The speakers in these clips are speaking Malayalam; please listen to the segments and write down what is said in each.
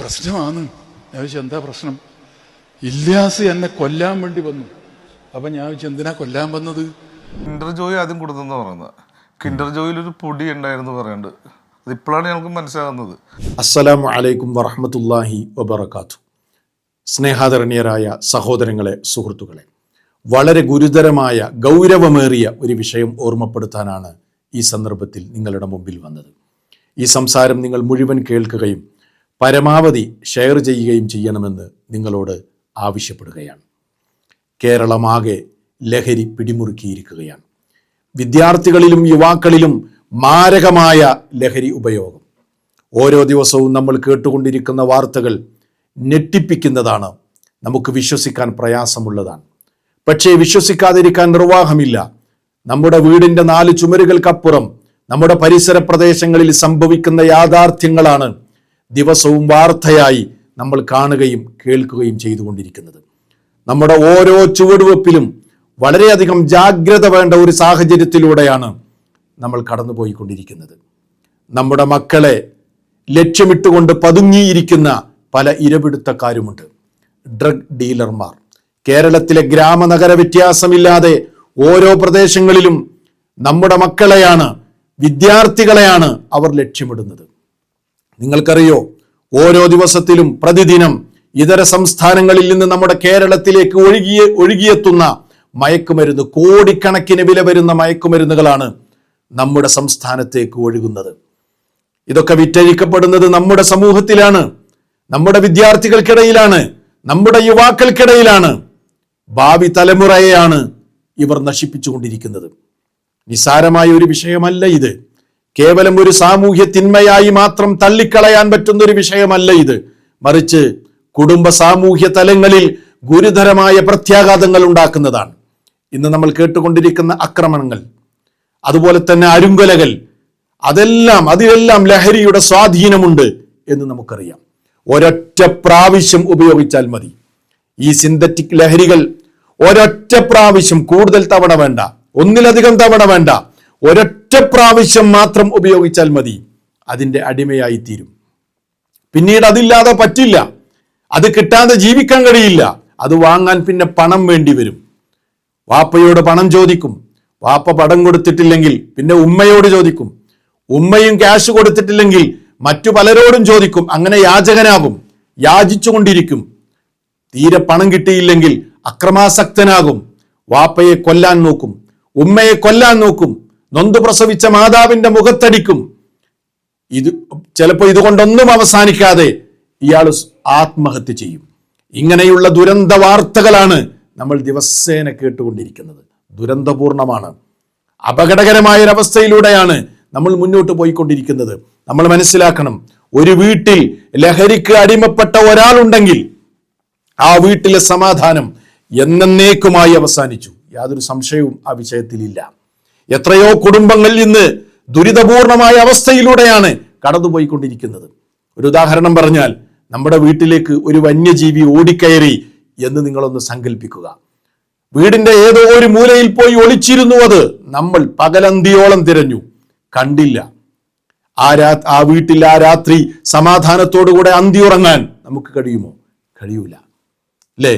പ്രശ്നമാണ്. ഞാൻ ചോദിച്ചു എന്താ പ്രശ്നം? ഇല്യാസ് എന്നെ കൊല്ലാൻ വേണ്ടി വന്നു. അപ്പൊ ഞാൻ ചോദിച്ചു എന്തിനാ കൊല്ലാൻ വന്നത്? കിൻഡർ ജോയ് ആദ്യം കൊടുത്തെന്ന് പറയുന്നത്. കിൻഡർ ജോയിൽ ഒരു പൊടി ഉണ്ടായിരുന്നു പറയുന്നുണ്ട്. അതിപ്പോഴാണ് ഞങ്ങൾക്ക് മനസ്സിലാകുന്നത്. അസ്സലാമു അലൈക്കും വറഹ്മത്തുള്ളാഹി വബറകാതുഹു. സ്നേഹാദരണീയരായ സഹോദരങ്ങളെ, സുഹൃത്തുക്കളെ, വളരെ ഗുരുതരമായ ഗൗരവമേറിയ ഒരു വിഷയം ഓർമ്മപ്പെടുത്താനാണ് ഈ സന്ദർഭത്തിൽ നിങ്ങളുടെ മുമ്പിൽ വന്നത്. ഈ സംസാരം നിങ്ങൾ മുഴുവൻ കേൾക്കുകയും പരമാവധി ഷെയർ ചെയ്യുകയും ചെയ്യണമെന്ന് നിങ്ങളോട് ആവശ്യപ്പെടുകയാണ്. കേരളമാകെ ലഹരി പിടിമുറുക്കിയിരിക്കുകയാണ്. വിദ്യാർത്ഥികളിലും യുവാക്കളിലും മാരകമായ ലഹരി ഉപയോഗം. ഓരോ ദിവസവും നമ്മൾ കേട്ടുകൊണ്ടിരിക്കുന്ന വാർത്തകൾ ഞെട്ടിപ്പിക്കുന്നതാണ്, നമുക്ക് വിശ്വസിക്കാൻ പ്രയാസമുള്ളതാണ്. പക്ഷേ വിശ്വസിക്കാതിരിക്കാൻ നിർവാഹമില്ല. നമ്മുടെ വീടിൻ്റെ 4 ചുമരുകൾക്കപ്പുറം നമ്മുടെ പരിസര പ്രദേശങ്ങളിൽ സംഭവിക്കുന്ന യാഥാർത്ഥ്യങ്ങളാണ് ദിവസവും വാർത്തയായി നമ്മൾ കാണുകയും കേൾക്കുകയും ചെയ്തുകൊണ്ടിരിക്കുന്നത്. നമ്മുടെ ഓരോ ചുവടുവെപ്പിലും വളരെയധികം ജാഗ്രത വേണ്ട ഒരു സാഹചര്യത്തിലൂടെയാണ് നമ്മൾ കടന്നുപോയിക്കൊണ്ടിരിക്കുന്നത്. നമ്മുടെ മക്കളെ ലക്ഷ്യമിട്ടുകൊണ്ട് പതുങ്ങിയിരിക്കുന്ന പല ഇരപിടുത്തക്കാരുമുണ്ട്. ഡ്രഗ് ഡീലർമാർ കേരളത്തിലെ ഗ്രാമനഗര വ്യത്യാസമില്ലാതെ ഓരോ പ്രദേശങ്ങളിലും നമ്മുടെ മക്കളെയാണ്, വിദ്യാർത്ഥികളെയാണ് അവർ ലക്ഷ്യമിടുന്നത്. നിങ്ങൾക്കറിയോ, ഓരോ ദിവസത്തിലും പ്രതിദിനം ഇതര സംസ്ഥാനങ്ങളിൽ നിന്ന് നമ്മുടെ കേരളത്തിലേക്ക് ഒഴുകിയെത്തുന്ന മയക്കുമരുന്ന്, കോടിക്കണക്കിന് വില വരുന്ന മയക്കുമരുന്നുകളാണ് നമ്മുടെ സംസ്ഥാനത്തേക്ക് ഒഴുകുന്നത്. ഇതൊക്കെ വിറ്റഴിക്കപ്പെടുന്നത് നമ്മുടെ സമൂഹത്തിലാണ്, നമ്മുടെ വിദ്യാർത്ഥികൾക്കിടയിലാണ്, നമ്മുടെ യുവാക്കൾക്കിടയിലാണ്. ഭാവി തലമുറയെയാണ് ഇവർ നശിപ്പിച്ചുകൊണ്ടിരിക്കുന്നത്. നിസ്സാരമായ ഒരു വിഷയമല്ല ഇത്. കേവലം ഒരു സാമൂഹ്യ തിന്മയായി മാത്രം തള്ളിക്കളയാൻ പറ്റുന്ന ഒരു വിഷയമല്ല ഇത്. മറിച്ച് കുടുംബ സാമൂഹ്യ തലങ്ങളിൽ ഗുരുതരമായ പ്രത്യാഘാതങ്ങൾ ഉണ്ടാക്കുന്നതാണ്. ഇന്ന് നമ്മൾ കേട്ടുകൊണ്ടിരിക്കുന്ന ആക്രമണങ്ങൾ, അതുപോലെ തന്നെ അരുങ്കൊലകൾ, അതിലെല്ലാം ലഹരിയുടെ സ്വാധീനമുണ്ട് എന്ന് നമുക്കറിയാം. ഒരൊറ്റ പ്രാവശ്യം ഉപയോഗിച്ചാൽ മതി. ഈ സിന്തറ്റിക് ലഹരികൾ ഒരൊറ്റ പ്രാവശ്യം, കൂടുതൽ തവണ വേണ്ട, ഒന്നിലധികം തവണ വേണ്ട, ഒരൊറ്റ പ്രാവശ്യം മാത്രം ഉപയോഗിച്ചാൽ മതി, അതിൻ്റെ അടിമയായി തീരും. പിന്നീട് അതില്ലാതെ പറ്റില്ല, അത് കിട്ടാതെ ജീവിക്കാൻ കഴിയില്ല. അത് വാങ്ങാൻ പിന്നെ പണം വേണ്ടി വരും. വാപ്പയോട് പണം ചോദിക്കും, വാപ്പ പണം കൊടുത്തിട്ടില്ലെങ്കിൽ പിന്നെ ഉമ്മയോട് ചോദിക്കും, ഉമ്മയും ക്യാഷ് കൊടുത്തിട്ടില്ലെങ്കിൽ മറ്റു പലരോടും ചോദിക്കും. അങ്ങനെ യാചകനാകും, യാചിച്ചുകൊണ്ടിരിക്കും. തീരെ പണം കിട്ടിയില്ലെങ്കിൽ അക്രമാസക്തനാകും, വാപ്പയെ കൊല്ലാൻ നോക്കും, ഉമ്മയെ കൊല്ലാൻ നോക്കും, നൊന്തു പ്രസവിച്ച മാതാവിന്റെ മുഖത്തടിക്കും. ചിലപ്പോൾ ഇതുകൊണ്ടൊന്നും അവസാനിക്കാതെ ഇയാൾ ആത്മഹത്യ ചെയ്യും. ഇങ്ങനെയുള്ള ദുരന്ത വാർത്തകളാണ് നമ്മൾ ദിവസേന കേട്ടുകൊണ്ടിരിക്കുന്നത്. ദുരന്തപൂർണമാണ്, അപകടകരമായ ഒരവസ്ഥയിലൂടെയാണ് നമ്മൾ മുന്നോട്ട് പോയിക്കൊണ്ടിരിക്കുന്നത്. നമ്മൾ മനസ്സിലാക്കണം, ഒരു വീട്ടിൽ ലഹരിക്ക് അടിമപ്പെട്ട ഒരാളുണ്ടെങ്കിൽ ആ വീട്ടിലെ സമാധാനം എന്നേക്കുമായി അവസാനിച്ചു. യാതൊരു സംശയവും ആ വിഷയത്തിലില്ല. എത്രയോ കുടുംബങ്ങൾ ഇന്ന് ദുരിതപൂർണമായ അവസ്ഥയിലൂടെയാണ് കടന്നുപോയിക്കൊണ്ടിരിക്കുന്നത്. ഒരു ഉദാഹരണം പറഞ്ഞാൽ, നമ്മുടെ വീട്ടിലേക്ക് ഒരു വന്യജീവി ഓടിക്കയറി എന്ന് നിങ്ങളൊന്ന് സങ്കല്പിക്കുക. വീടിന്റെ ഏതോ ഒരു മൂലയിൽ പോയി ഒളിച്ചിരുന്നു. അത് നമ്മൾ പകലന്തിയോളം തിരഞ്ഞു, കണ്ടില്ല. ആ വീട്ടിൽ ആ രാത്രി സമാധാനത്തോടുകൂടെ അന്തി ഉറങ്ങാൻ നമുക്ക് കഴിയുമോ? കഴിയൂല, അല്ലേ?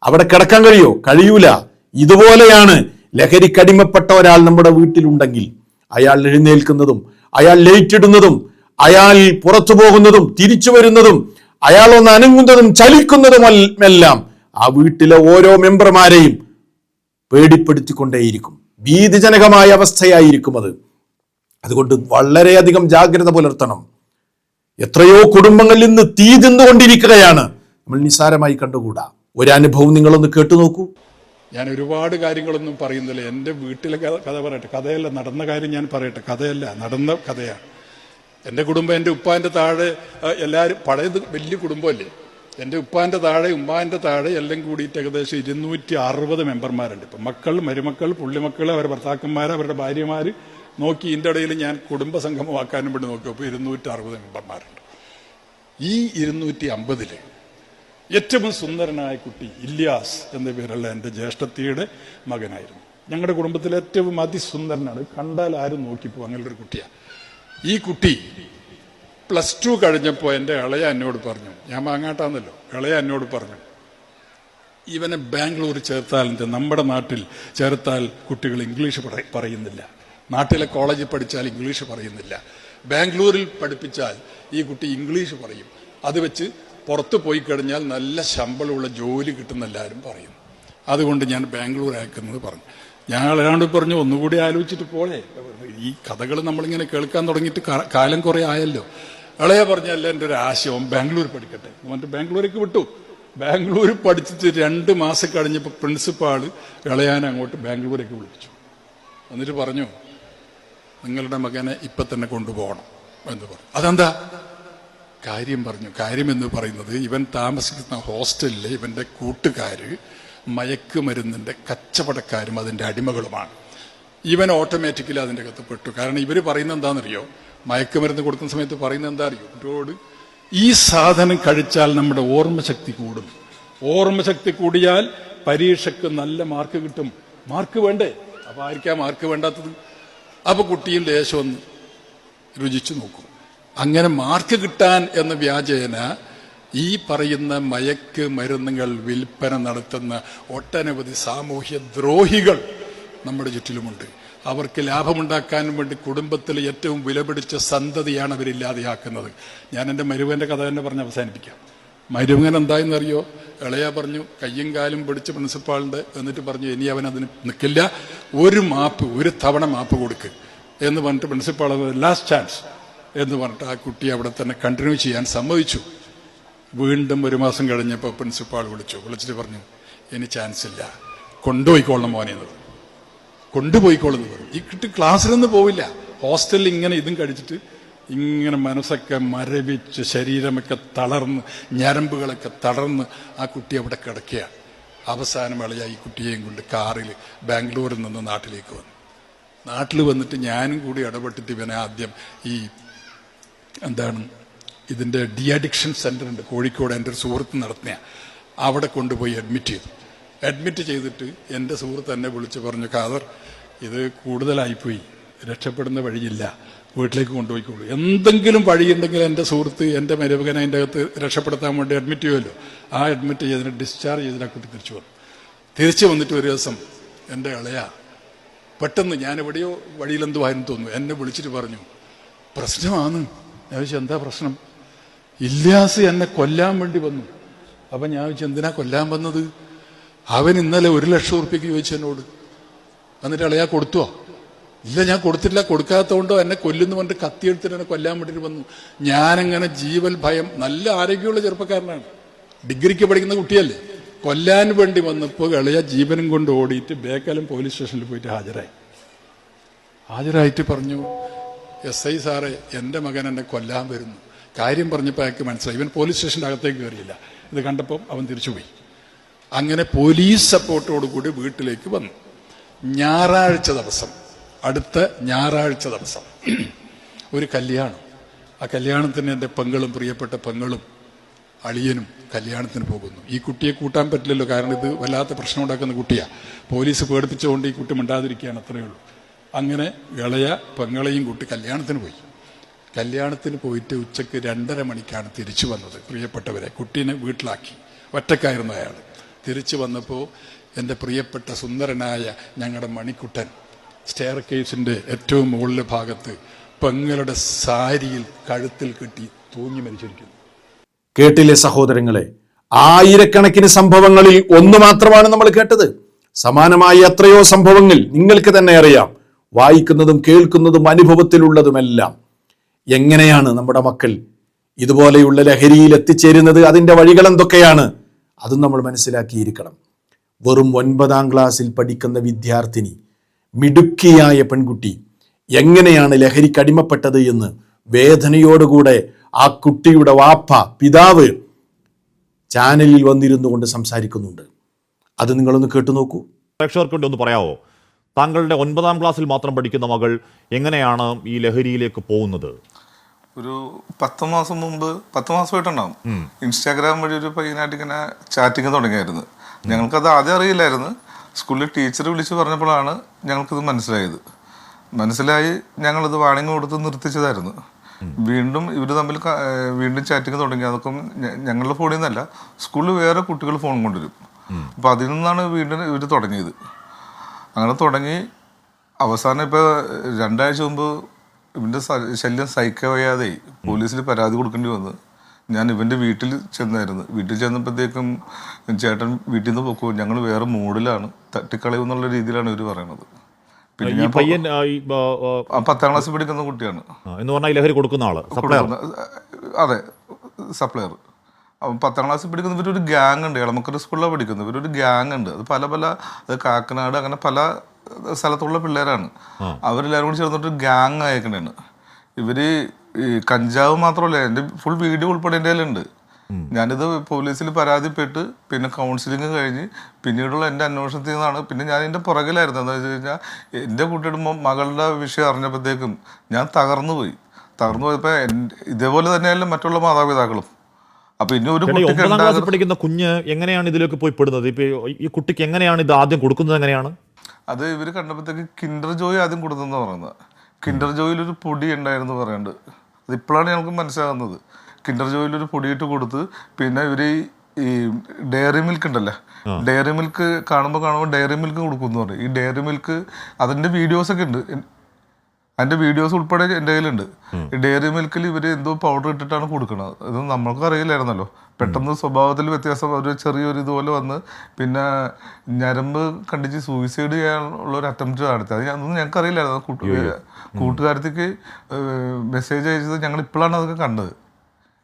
അവിടെ കിടക്കാൻ കഴിയോ? കഴിയൂല. ഇതുപോലെയാണ് ലഹരിക്കടിമപ്പെട്ട ഒരാൾ നമ്മുടെ വീട്ടിലുണ്ടെങ്കിൽ അയാൾ എഴുന്നേൽക്കുന്നതും, അയാൾ ലൈറ്റിടുന്നതും, അയാൾ പുറത്തു പോകുന്നതും തിരിച്ചു വരുന്നതും, അയാൾ ഒന്ന് അനങ്ങുന്നതും ചലിക്കുന്നതുമെല്ലാം ആ വീട്ടിലെ ഓരോ മെമ്പർമാരെയും പേടിപ്പെടുത്തിക്കൊണ്ടേയിരിക്കും. ഭീതിജനകമായ അവസ്ഥയായിരിക്കും അത്. അതുകൊണ്ട് വളരെയധികം ജാഗ്രത പുലർത്തണം. എത്രയോ കുടുംബങ്ങളിൽ നിന്ന് തീ തിന്നുകൊണ്ടിരിക്കുകയാണ്, നമ്മൾ നിസ്സാരമായി കണ്ടുകൂടാ. ഒരനുഭവം നിങ്ങളൊന്ന് കേട്ടു നോക്കൂ. ഞാൻ ഒരുപാട് കാര്യങ്ങളൊന്നും പറയുന്നില്ല. എൻ്റെ വീട്ടിലെ കഥ പറയട്ടെ. കഥയല്ല, നടന്ന കാര്യം ഞാൻ പറയട്ടെ. കഥയല്ല, നടന്ന കഥയാണ്. എൻ്റെ കുടുംബം, എൻ്റെ ഉപ്പാൻ്റെ താഴെ എല്ലാവരും, പഴയത് വലിയ കുടുംബമല്ലേ, എൻ്റെ ഉപ്പാൻ്റെ താഴെ ഉമ്മാൻ്റെ താഴെ എല്ലാം കൂടിയിട്ട് ഏകദേശം 260 മെമ്പർമാരുണ്ട്. ഇപ്പം മക്കൾ, മരുമക്കൾ, പുള്ളിമക്കൾ, അവരുടെ ഭർത്താക്കന്മാർ, അവരുടെ ഭാര്യമാർ നോക്കി. ഇതിൻ്റെ ഇടയിൽ ഞാൻ കുടുംബസംഗമമാക്കാനും വേണ്ടി നോക്കിയപ്പോൾ 260 മെമ്പർമാരുണ്ട്. ഈ 250-ൽ ഏറ്റവും സുന്ദരനായ കുട്ടി ഇല്യാസ് എന്ന പേരുള്ള എൻ്റെ ജ്യേഷ്ഠത്തിയുടെ മകനായിരുന്നു. ഞങ്ങളുടെ കുടുംബത്തിലെ ഏറ്റവും അതിസുന്ദരനാണ്. കണ്ടാൽ ആരും നോക്കിപ്പോ, അങ്ങനെയുള്ള ഒരു കുട്ടിയാണ്. ഈ കുട്ടി +2 കഴിഞ്ഞപ്പോൾ എൻ്റെ ഇളയ എന്നോട് പറഞ്ഞു, ഞാൻ മാങ്ങാട്ടാന്നല്ലോ, ഇളയ എന്നോട് പറഞ്ഞു, ഇവനെ ബാംഗ്ലൂർ ചേർത്താൽ നമ്മുടെ നാട്ടിൽ ചേർത്താൽ കുട്ടികൾ ഇംഗ്ലീഷ് പറയുന്നില്ല, നാട്ടിലെ കോളേജിൽ പഠിച്ചാൽ ഇംഗ്ലീഷ് പറയുന്നില്ല, ബാംഗ്ലൂരിൽ പഠിപ്പിച്ചാൽ ഈ കുട്ടി ഇംഗ്ലീഷ് പറയും, അത് വെച്ച് പുറത്ത് പോയി കഴിഞ്ഞാൽ നല്ല ശമ്പളമുള്ള ജോലി കിട്ടുന്ന എല്ലാവരും പറയും, അതുകൊണ്ട് ഞാൻ ബാംഗ്ലൂർ അയക്കുന്നത് പറഞ്ഞു. ഞാൻ അയാളോട് പറഞ്ഞു, ഒന്നുകൂടി ആലോചിച്ചിട്ട് പോലെ, ഈ കഥകൾ നമ്മളിങ്ങനെ കേൾക്കാൻ തുടങ്ങിയിട്ട് കാലം കുറേ ആയല്ലോ. ഇളയ പറഞ്ഞല്ല, എൻ്റെ ഒരു ആശയം ബാംഗ്ലൂർ പഠിക്കട്ടെ, എന്നിട്ട് ബാംഗ്ലൂരേക്ക് വിട്ടു. ബാംഗ്ലൂർ പഠിച്ചിട്ട് 2 മാസം കഴിഞ്ഞപ്പോൾ പ്രിൻസിപ്പാള് ഇളയാനെ അങ്ങോട്ട് ബാംഗ്ലൂരേക്ക് വിളിച്ചു. എന്നിട്ട് പറഞ്ഞു, നിങ്ങളുടെ മകനെ ഇപ്പം തന്നെ കൊണ്ടുപോകണം എന്ന് പറഞ്ഞു. അതെന്താ കാര്യം പറഞ്ഞു? കാര്യം എന്ന് പറയുന്നത്, ഇവൻ താമസിക്കുന്ന ഹോസ്റ്റലിൽ ഇവൻ്റെ കൂട്ടുകാര് മയക്കുമരുന്നിൻ്റെ കച്ചവടക്കാരും അതിൻ്റെ അടിമകളുമാണ്. ഇവൻ ഓട്ടോമാറ്റിക്കലി അതിൻ്റെ അകത്ത് പെട്ടു. കാരണം ഇവർ പറയുന്നത് എന്താണെന്നറിയോ, മയക്കുമരുന്ന് കൊടുക്കുന്ന സമയത്ത് പറയുന്നത് എന്താ അറിയോ കുട്ടിയോട്, ഈ സാധനം കഴിച്ചാൽ നമ്മുടെ ഓർമ്മശക്തി കൂടും, ഓർമ്മശക്തി കൂടിയാൽ പരീക്ഷയ്ക്ക് നല്ല മാർക്ക് കിട്ടും. മാർക്ക് വേണ്ടേ? അപ്പൊ ആയിരിക്കാ മാർക്ക് വേണ്ടാത്തത്? അപ്പൊ കുട്ടിയും ലേശം ഒന്ന് രുചിച്ചു നോക്കും. അങ്ങനെ മാർക്ക് കിട്ടാൻ എന്ന വ്യാജേന ഈ പറയുന്ന മയക്ക് മരുന്നുകൾ വിൽപ്പന നടത്തുന്ന ഒട്ടനവധി സാമൂഹ്യ ദ്രോഹികൾ നമ്മുടെ ചുറ്റിലുമുണ്ട്. അവർക്ക് ലാഭമുണ്ടാക്കാൻ വേണ്ടി കുടുംബത്തിലെ ഏറ്റവും വിലപിടിച്ച സന്തതിയാണ് അവരില്ലാതെയാക്കുന്നത്. ഞാൻ എൻ്റെ മരുവൻ്റെ കഥ തന്നെ പറഞ്ഞ് അവസാനിപ്പിക്കാം. മരുവൻ എന്തായെന്നറിയോ, ഇളയ പറഞ്ഞു, കയ്യും കാലും പിടിച്ച് പ്രിൻസിപ്പാളിൻ്റെ, എന്നിട്ട് പറഞ്ഞു, ഇനി അവൻ അതിന് നിൽക്കില്ല, ഒരു തവണ മാപ്പ് കൊടുക്ക് എന്ന് പറഞ്ഞിട്ട് പ്രിൻസിപ്പാൾ ലാസ്റ്റ് ചാൻസ് എന്ന് പറഞ്ഞിട്ട് ആ കുട്ടി അവിടെ തന്നെ കണ്ടിന്യൂ ചെയ്യാൻ സമ്മതിച്ചു. വീണ്ടും 1 മാസം കഴിഞ്ഞപ്പോൾ പ്രിൻസിപ്പാൾ വിളിച്ചിട്ട് പറഞ്ഞു, ഇനി ചാൻസ് ഇല്ല, കൊണ്ടുപോയിക്കോളണം മോനെ എന്ന് പറഞ്ഞു. കൊണ്ടുപോയിക്കോളെന്ന് പറഞ്ഞു. ഈ കുട്ടി ക്ലാസ്സിലൊന്നും പോവില്ല, ഹോസ്റ്റലിൽ ഇങ്ങനെ ഇതും കഴിച്ചിട്ട് ഇങ്ങനെ മനസ്സൊക്കെ മരവിച്ച് ശരീരമൊക്കെ തളർന്ന് ഞരമ്പുകളൊക്കെ തളർന്ന് ആ കുട്ടി അവിടെ കിടക്കുകയാണ്. അവസാനം ഇളയ ഈ കുട്ടിയെയും കൊണ്ട് കാറിൽ ബാംഗ്ലൂരിൽ നിന്ന് നാട്ടിലേക്ക് വന്നു. നാട്ടിൽ വന്നിട്ട് ഞാനും കൂടി ഇടപെട്ടിട്ട് ഇവനെ ആദ്യം ഈ ഇതിൻ്റെ ഡി അഡിക്ഷൻ സെൻ്റർ ഉണ്ട് കോഴിക്കോട്, എൻ്റെ ഒരു സുഹൃത്ത് നടത്തുന്ന, അവിടെ കൊണ്ടുപോയി അഡ്മിറ്റ് ചെയ്തിട്ട് എൻ്റെ സുഹൃത്ത് എന്നെ വിളിച്ച് പറഞ്ഞു, ഖാദർ ഇത് കൂടുതലായിപ്പോയി, രക്ഷപ്പെടുന്ന വഴിയില്ല, വീട്ടിലേക്ക് കൊണ്ടുപോയിക്കോളൂ, എന്തെങ്കിലും വഴിയുണ്ടെങ്കിൽ എൻ്റെ സുഹൃത്ത് എൻ്റെ മരുമകനെ അതിൻ്റെ അകത്ത് രക്ഷപ്പെടുത്താൻ വേണ്ടി അഡ്മിറ്റ് ചെയ്യുമല്ലോ, ആ അഡ്മിറ്റ് ചെയ്തിട്ട് ഡിസ്ചാർജ് ചെയ്തിട്ട് ആ കുട്ടി തിരിച്ചു വന്നിട്ട് ഒരു ദിവസം എൻ്റെ ഇളയ പെട്ടെന്ന്, ഞാൻ എവിടെയോ വഴിയിലെന്തോ ആയിരുന്നു തോന്നുന്നു, എന്നെ വിളിച്ചിട്ട് പറഞ്ഞു, പ്രശ്നമാണ്. ഞാൻ ചോദിച്ചു, എന്താ പ്രശ്നം? ഇല്യാസ് എന്നെ കൊല്ലാൻ വേണ്ടി വന്നു. അപ്പം ഞാൻ ചോദിച്ചു, എന്തിനാ കൊല്ലാൻ വന്നത്? അവൻ ഇന്നലെ 1 ലക്ഷം ഉറുപ്പിക്ക് ചോദിച്ചു എന്നോട്. എന്നിട്ട് ഇളയാ കൊടുത്തോ? ഇല്ല, ഞാൻ കൊടുത്തില്ല. കൊടുക്കാത്തതുകൊണ്ടോ എന്നെ കൊല്ലുന്നു പറഞ്ഞിട്ട് കത്തിയെടുത്തിട്ട് എന്നെ കൊല്ലാൻ വേണ്ടിയിട്ട് വന്നു. ഞാനങ്ങനെ ജീവൽ ഭയം, നല്ല ആരോഗ്യമുള്ള ചെറുപ്പക്കാരനാണ്, ഡിഗ്രിക്ക് പഠിക്കുന്ന കുട്ടിയല്ലേ, കൊല്ലാൻ വേണ്ടി വന്നപ്പോൾ ഇളയ ജീവനും കൊണ്ട് ഓടിയിട്ട് ബേക്കലം പോലീസ് സ്റ്റേഷനിൽ പോയിട്ട് ഹാജരായിട്ട് പറഞ്ഞു, SI സാറേ, എൻ്റെ മകൻ എന്നെ കൊല്ലാൻ വരുന്നു. കാര്യം പറഞ്ഞപ്പോൾ അയാൾക്ക് മനസ്സിലായി. ഇവൻ പോലീസ് സ്റ്റേഷൻ്റെ അകത്തേക്ക് കയറിയില്ല. ഇത് കണ്ടപ്പോൾ അവൻ തിരിച്ചുപോയി. അങ്ങനെ പോലീസ് സപ്പോർട്ടോടുകൂടി വീട്ടിലേക്ക് വന്നു. അടുത്ത ഞായറാഴ്ച ദിവസം ഒരു കല്യാണം. ആ കല്യാണത്തിന് എൻ്റെ പെങ്ങളും പ്രിയപ്പെട്ട പെങ്ങളും അളിയനും കല്യാണത്തിന് പോകുന്നു. ഈ കുട്ടിയെ കൂട്ടാൻ പറ്റില്ലല്ലോ, കാരണം ഇത് വല്ലാത്ത പ്രശ്നം ഉണ്ടാക്കുന്ന കുട്ടിയാണ്. പോലീസ് പേടിപ്പിച്ചുകൊണ്ട് ഈ കുട്ടി മിണ്ടാതിരിക്കുകയാണ്, അത്രയേ ഉള്ളൂ. അങ്ങനെ ഇളയ പെങ്ങളെയും കൂട്ടി കല്യാണത്തിന് പോയി. കല്യാണത്തിന് പോയിട്ട് ഉച്ചയ്ക്ക് 2:30 മണിക്കാണ് തിരിച്ചു വന്നത്. പ്രിയപ്പെട്ടവരെ, കുട്ടീനെ വീട്ടിലാക്കി, ഒറ്റക്കായിരുന്നു അയാൾ. തിരിച്ചു വന്നപ്പോൾ എൻ്റെ പ്രിയപ്പെട്ട സുന്ദരനായ ഞങ്ങളുടെ മണിക്കുട്ടൻ സ്റ്റെയർ കേസിൻ്റെ ഏറ്റവും മുകളിലെ ഭാഗത്ത് പെങ്ങളുടെ സാരിയിൽ കഴുത്തിൽ കെട്ടി തൂങ്ങി മരിച്ചിരിക്കുന്നു. കേട്ടില്ലേ സഹോദരങ്ങളെ, ആയിരക്കണക്കിന് സംഭവങ്ങളിൽ ഒന്ന് മാത്രമാണ് നമ്മൾ കേട്ടത്. സമാനമായ എത്രയോ സംഭവങ്ങൾ നിങ്ങൾക്ക് തന്നെ അറിയാം, വായിക്കുന്നതും കേൾക്കുന്നതും അനുഭവത്തിലുള്ളതുമെല്ലാം. എങ്ങനെയാണ് നമ്മുടെ മക്കൾ ഇതുപോലെയുള്ള ലഹരിയിൽ എത്തിച്ചേരുന്നത്, അതിൻ്റെ വഴികൾ എന്തൊക്കെയാണ്, അതും നമ്മൾ മനസ്സിലാക്കിയിരിക്കണം. വെറും 9ാം ക്ലാസ്സിൽ പഠിക്കുന്ന വിദ്യാർത്ഥിനി, മിടുക്കിയായ പെൺകുട്ടി എങ്ങനെയാണ് ലഹരിക്കടിമപ്പെട്ടത് എന്ന് വേദനയോടുകൂടെ ആ കുട്ടിയുടെ പിതാവ് ചാനലിൽ വന്നിരുന്നു കൊണ്ട് സംസാരിക്കുന്നുണ്ട്. അത് നിങ്ങളൊന്ന് കേട്ടു നോക്കൂ. പ്രേക്ഷകർക്ക് വേണ്ടി ഒന്ന് പറയാമോ, താങ്കളുടെ 9ാം ക്ലാസ്സിൽ മാത്രം പഠിക്കുന്ന മകൾ എങ്ങനെയാണ് ഈ ലഹരിയിലേക്ക് പോകുന്നത്? ഒരു 10 മാസം മുമ്പ്, 10 മാസമായിട്ടുണ്ടാവും, ഇൻസ്റ്റാഗ്രാം വഴി ഒരു പയ്യനായിട്ട് ഇങ്ങനെ ചാറ്റിങ് തുടങ്ങിയായിരുന്നു. ഞങ്ങൾക്കത് ആദ്യം അറിയില്ലായിരുന്നു. സ്കൂളിൽ ടീച്ചർ വിളിച്ച് പറഞ്ഞപ്പോഴാണ് ഞങ്ങൾക്കിത് മനസ്സിലായി. ഞങ്ങളിത് വാണിംഗ് കൊടുത്ത് നിർത്തിച്ചതായിരുന്നു. വീണ്ടും ഇവർ തമ്മിൽ വീണ്ടും ചാറ്റിങ് തുടങ്ങി. അതൊക്കെ ഞങ്ങളുടെ ഫോണിൽ നിന്നല്ല, സ്കൂളിൽ വേറെ കുട്ടികൾ ഫോൺ കൊണ്ടുവരും. അപ്പോൾ അതിൽ നിന്നാണ് വീണ്ടും ഇവർ തുടങ്ങിയത്. അങ്ങനെ തുടങ്ങി അവസാനം ഇപ്പോൾ 2 ആഴ്ച മുമ്പ് ഇവൻ്റെ ശല്യം സഹിക്കാൻ വയ്യാതെ പോലീസിൽ പരാതി കൊടുക്കേണ്ടി വന്നു. ഞാൻ ഇവൻ്റെ വീട്ടിൽ ചെന്നായിരുന്നു. വീട്ടിൽ ചെന്നപ്പോഴത്തേക്കും ചേട്ടൻ വീട്ടിൽ നിന്ന് പോക്കോ, ഞങ്ങൾ വേറെ മൂഡിലാണ്, തട്ടിക്കളയും എന്നുള്ള രീതിയിലാണ് ഇവർ പറയണത്. പിന്നെ ഞാൻ 10ാം ക്ലാസ്സിൽ പഠിക്കുന്ന കുട്ടിയാണ് എന്ന് പറഞ്ഞാൽ ലഹരി കൊടുക്കുന്ന ആള്, അതെ, സപ്ലയർ. 10ാം ക്ലാസ്സിൽ പഠിക്കുന്ന ഇവരൊരു ഗ്യാങ് ഉണ്ട്. എളമക്കര സ്കൂളിലാണ് പഠിക്കുന്നത്. ഇവരൊരു ഗ്യാങ് ഉണ്ട്. അത് അത് കാക്കനാട് അങ്ങനെ പല സ്ഥലത്തുള്ള പിള്ളേരാണ്. അവരെല്ലാവരും കൂടി ചേർന്നിട്ട് ഗ്യാങ് അയക്കണേണ്. ഇവര് ഈ കഞ്ചാവ് മാത്രമല്ല, എൻ്റെ ഫുൾ വീഡിയോ ഉൾപ്പെടെ എൻ്റെ കയ്യിലുണ്ട്. ഞാനിത് പോലീസിൽ പരാതിപ്പെട്ട് പിന്നെ കൗൺസിലിംഗ് കഴിഞ്ഞ് പിന്നീടുള്ള എൻ്റെ അന്വേഷണത്തിൽ നിന്നാണ്. പിന്നെ ഞാൻ എൻ്റെ പുറകിലായിരുന്നു. എന്താ വെച്ച് കഴിഞ്ഞാൽ എൻ്റെ കുട്ടിയുടെ മകളുടെ വിഷയം അറിഞ്ഞപ്പോഴത്തേക്കും ഞാൻ തകർന്നു പോയപ്പോൾ ഇതേപോലെ തന്നെയല്ല മറ്റുള്ള മാതാപിതാക്കളും. അപ്പൊ ഇനി ഒരു 9ാം ക്ലാസ്സിൽ പഠിക്കുന്ന കുഞ്ഞ് എങ്ങനെയാണ് ഇതിലേക്ക് പോയി പെടുന്നത്? ഇപ്പൊ ഈ കുട്ടിക്ക് എങ്ങനെയാണ് ഇത് ആദ്യം കൊടുക്കുന്നത്? എങ്ങനെയാണ് അത് ഇവർ കണ്ടപ്പോഴത്തേക്ക് കിൻഡർ ജോയ് ആദ്യം കൊടുത്തെന്ന് പറയുന്നത്. കിൻഡർ ജോയിലൊരു പൊടി ഉണ്ടായിരുന്നു പറയുന്നുണ്ട്. അതിപ്പോഴാണ് ഞങ്ങൾക്ക് മനസ്സിലാകുന്നത്. കിൻഡർ ജോയിലൊരു പൊടിയിട്ട് കൊടുത്ത് പിന്നെ ഇവർ ഈ ഡയറി മിൽക്ക് ഉണ്ടല്ലോ, ഡയറി മിൽക്ക് കാണുമ്പോൾ ഡയറി മിൽക്ക് കൊടുക്കുമെന്ന് പറയും. ഈ ഡയറി മിൽക്ക് അതിൻ്റെ വീഡിയോസൊക്കെ ഉണ്ട്. അതിൻ്റെ വീഡിയോസ് ഉൾപ്പെടെ എൻ്റെ കയ്യിലുണ്ട്. ഈ ഡയറി മിൽക്കിൽ ഇവർ എന്തോ പൗഡർ ഇട്ടിട്ടാണ് കൊടുക്കുന്നത്. ഇത് നമ്മൾക്ക് അറിയില്ലായിരുന്നല്ലോ. പെട്ടെന്ന് സ്വഭാവത്തിൽ വ്യത്യാസം, ഒരു ചെറിയൊരു ഇതുപോലെ വന്ന് പിന്നെ ഞരമ്പ് കണ്ടിച്ച് സൂയിസൈഡ് ചെയ്യാനുള്ള ഒരു അറ്റംപ്റ്റ് നടത്തി. അത് അതൊന്നും ഞങ്ങൾക്ക് അറിയില്ലായിരുന്നു. കൂട്ടുകാരത്തേക്ക് മെസ്സേജ് അയച്ചത് ഞങ്ങൾ ഇപ്പോഴാണ് അതൊക്കെ കണ്ടത്.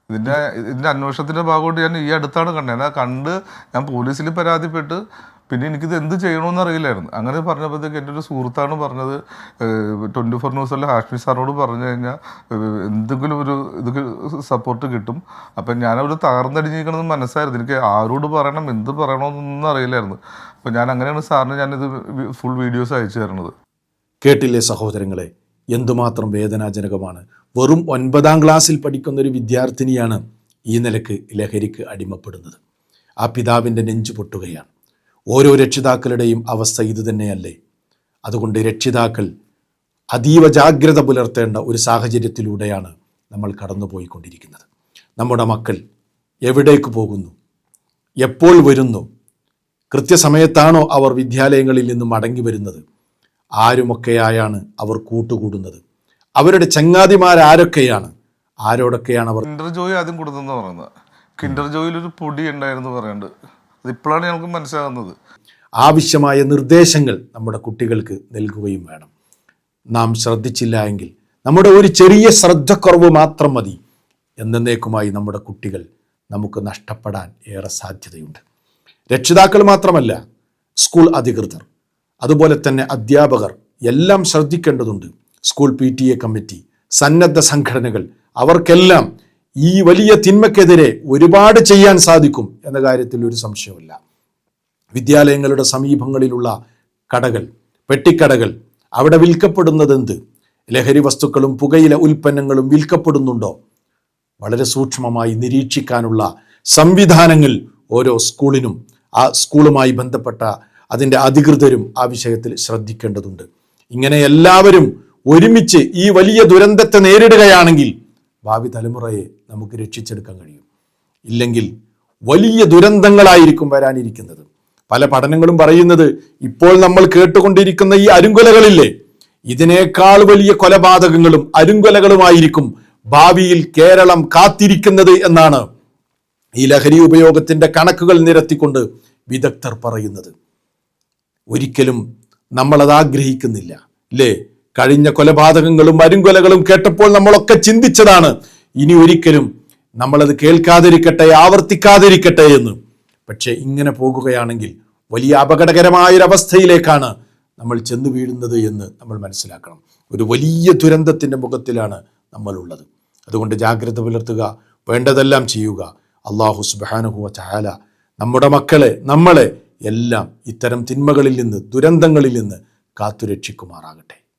ഇതിൻ്റെ അന്വേഷണത്തിൻ്റെ ഭാഗമായിട്ട് ഞാൻ ഈ അടുത്താണ് കണ്ടത്. ഞാൻ പോലീസിൽ പരാതിപ്പെട്ട് പിന്നെ എനിക്കിത് എന്ത് ചെയ്യണമെന്ന് അറിയില്ലായിരുന്നു. അങ്ങനെ പറഞ്ഞപ്പോഴത്തേക്ക് എൻ്റെ ഒരു സുഹൃത്താണ് പറഞ്ഞത്, 24 ന്യൂസിലെ ഹാഷ്മി സാറിനോട് പറഞ്ഞു കഴിഞ്ഞാൽ എന്തെങ്കിലും ഒരു ഇത് സപ്പോർട്ട് കിട്ടും. അപ്പം ഞാനവർ തകർന്നടിഞ്ഞിരിക്കണമെന്ന് മനസ്സായിരുന്നു. എനിക്ക് ആരോട് പറയണം, എന്ത് പറയണമെന്നൊന്നും അറിയില്ലായിരുന്നു. അപ്പം ഞാൻ അങ്ങനെയാണ് സാറിന് ഞാനിത് ഫുൾ വീഡിയോസ് അയച്ചു തരണത്. കേട്ടില്ലേ സഹോദരങ്ങളെ, എന്തുമാത്രം വേദനാജനകമാണ്. വെറും 9ാം ക്ലാസ്സിൽ പഠിക്കുന്ന ഒരു വിദ്യാർത്ഥിനിയാണ് ഈ നിലക്ക് ലഹരിക്ക് അടിമപ്പെടുന്നത്. ആ പിതാവിൻ്റെ നെഞ്ചു പൊട്ടുകയാണ്. ഓരോ രക്ഷിതാക്കളുടെയും അവസ്ഥ ഇതുതന്നെയല്ലേ? അതുകൊണ്ട് രക്ഷിതാക്കൾ അതീവ ജാഗ്രത പുലർത്തേണ്ട ഒരു സാഹചര്യത്തിലൂടെയാണ് നമ്മൾ കടന്നുപോയിക്കൊണ്ടിരിക്കുന്നത്. നമ്മുടെ മക്കൾ എവിടേക്ക് പോകുന്നു, എപ്പോൾ വരുന്നു, കൃത്യസമയത്താണോ അവർ വിദ്യാലയങ്ങളിൽ നിന്ന് മടങ്ങി വരുന്നത്, ആരുമൊക്കെയായാണ് അവർ കൂട്ടുകൂടുന്നത്, അവരുടെ ചങ്ങാതിമാരാരൊക്കെയാണ്, ആരോടൊക്കെയാണ് അവർ. കിൻഡർ ജോയ് ആദ്യം കൊടുത്തെന്ന് പറയുന്നത്. കിൻഡർ ജോയിലൊരു പൊടി ഉണ്ടായിരുന്നു പറയുന്നുണ്ട്. അതിപ്പോഴാണ് ഞങ്ങൾക്ക് മനസ്സിലാകുന്നത്. ആവശ്യമായ നിർദ്ദേശങ്ങൾ നമ്മുടെ കുട്ടികൾക്ക് നൽകുകയും വേണം. നാം ശ്രദ്ധിച്ചില്ല എങ്കിൽ നമ്മുടെ ഒരു ചെറിയ ശ്രദ്ധക്കുറവ് മാത്രം മതി എന്നേക്കുമായി നമ്മുടെ കുട്ടികൾ നമുക്ക് നഷ്ടപ്പെടാൻ ഏറെ സാധ്യതയുണ്ട്. രക്ഷിതാക്കൾ മാത്രമല്ല, സ്കൂൾ അധികൃതർ, അതുപോലെ തന്നെ അധ്യാപകർ എല്ലാം ശ്രദ്ധിക്കേണ്ടതുണ്ട്. സ്കൂൾ PTA കമ്മിറ്റി, സന്നദ്ധ സംഘടനകൾ, അവർക്കെല്ലാം ഈ വലിയ തിന്മയ്ക്കെതിരെ ഒരുപാട് ചെയ്യാൻ സാധിക്കും എന്ന കാര്യത്തിൽ ഒരു സംശയമില്ല. വിദ്യാലയങ്ങളുടെ സമീപങ്ങളിലുള്ള കടകൾ, പെട്ടിക്കടകൾ, അവിടെ വിൽക്കപ്പെടുന്നത് എന്ത്? ലഹരി വസ്തുക്കളും പുകയില ഉൽപ്പന്നങ്ങളും വിൽക്കപ്പെടുന്നുണ്ടോ? വളരെ സൂക്ഷ്മമായി നിരീക്ഷിക്കാനുള്ള സംവിധാനങ്ങൾ ഓരോ സ്കൂളിനും ആ സ്കൂളുമായി ബന്ധപ്പെട്ട അതിൻ്റെ അധികൃതരും ആ വിഷയത്തിൽ ശ്രദ്ധിക്കേണ്ടതുണ്ട്. ഇങ്ങനെ എല്ലാവരും ഒരുമിച്ച് ഈ വലിയ ദുരന്തത്തെ നേരിടുകയാണെങ്കിൽ ഭാവി തലമുറയെ നമുക്ക് രക്ഷിച്ചെടുക്കാൻ കഴിയും. ഇല്ലെങ്കിൽ വലിയ ദുരന്തങ്ങളായിരിക്കും വരാനിരിക്കുന്നത്. പല പഠനങ്ങളും പറയുന്നത്, ഇപ്പോൾ നമ്മൾ കേട്ടുകൊണ്ടിരിക്കുന്ന ഈ അരുങ്കൊലകളില്ലേ, ഇതിനേക്കാൾ വലിയ കൊലപാതകങ്ങളും അരുങ്കൊലകളുമായിരിക്കും ഭാവിയിൽ കേരളം കാത്തിരിക്കുന്നത് എന്നാണ് ഈ ലഹരി ഉപയോഗത്തിന്റെ കണക്കുകൾ നിരത്തിക്കൊണ്ട് വിദഗ്ധർ പറയുന്നത്. ഒരിക്കലും നമ്മളത് ആഗ്രഹിക്കുന്നില്ല അല്ലേ? കഴിഞ്ഞ കൊലപാതകങ്ങളും അരുങ്കൊലകളും കേട്ടപ്പോൾ നമ്മളൊക്കെ ചിന്തിച്ചതാണ്, ഇനി ഒരിക്കലും നമ്മളത് കേൾക്കാതിരിക്കട്ടെ, ആവർത്തിക്കാതിരിക്കട്ടെ എന്ന്. പക്ഷേ ഇങ്ങനെ പോകുകയാണെങ്കിൽ വലിയ അപകടകരമായൊരവസ്ഥയിലേക്കാണ് നമ്മൾ ചെന്ന് വീഴുന്നത് എന്ന് നമ്മൾ മനസ്സിലാക്കണം. ഒരു വലിയ ദുരന്തത്തിൻ്റെ മുഖത്തിലാണ് നമ്മളുള്ളത്. അതുകൊണ്ട് ജാഗ്രത പുലർത്തുക, വേണ്ടതെല്ലാം ചെയ്യുക. അല്ലാഹു സുബ്ഹാനഹു വ തആല നമ്മുടെ മക്കളെ, നമ്മളെ എല്ലാം ഇത്തരം തിന്മകളിൽ നിന്ന്, ദുരന്തങ്ങളിൽ നിന്ന് കാത്തുരക്ഷിക്കുമാറാകട്ടെ.